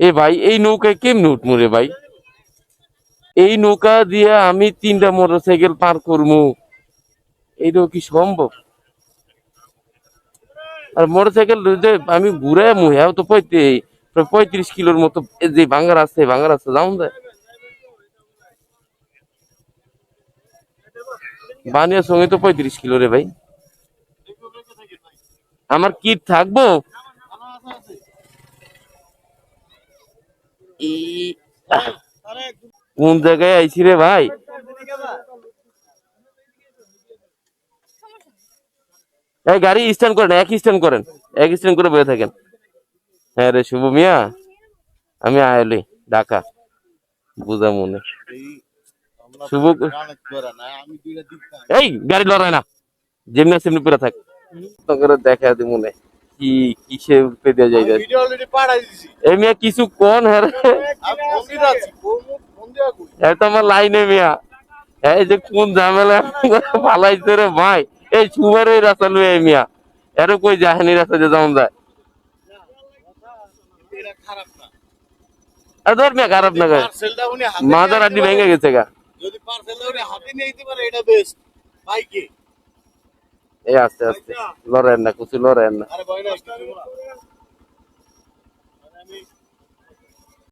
এ ভাই এই নৌকায় কেমনে উঠমু রে ভাই? এই নৌকা দিয়ে আমি 3টা মোটরসাইকেল পার করবো, এইটাও কি সম্ভব? আর মোটরসাইকেল যে আমি ঘুরে মুহে তো 35 কিলোর মতো যে ভাঙ্গার আছে যাও যায়। বানিয়ার সঙ্গে তো 35 কিলো রে ভাই। আমার কিট থাকবো? কোন জায়গায় আইছি রে ভাই? এই গাড়ি স্ট্যান্ড করেন, এক স্ট্যান্ড করে বসে থাকেন। হ্যাঁ রে শুভ মিয়া, আমি আয়লি ঢাকা, বুঝা মনে। শুভ এই গাড়ি লড়াই না, যেমনি সেমনি পুরা থাক করে দেখা দি মনে কি কিসে উঠতে দেওয়া যায়। এই মিয়া কিছু কোন হ্যাঁ তো আমার লাইনে মিয়া, এই যে কোন ঝামেলা ফালাইছে রে ভাই। এই সুমার ওই রাস্তা লুয়ে মিয়া, এরও কই যায়নি রাস্তা যে যেমন যায়। ধর মিয়া খারাপ না গায়ে মাদার আড্ডি ভেঙে গেছে গা। এই আস্তে আস্তে লড়েন না, কিছু লড়েন না।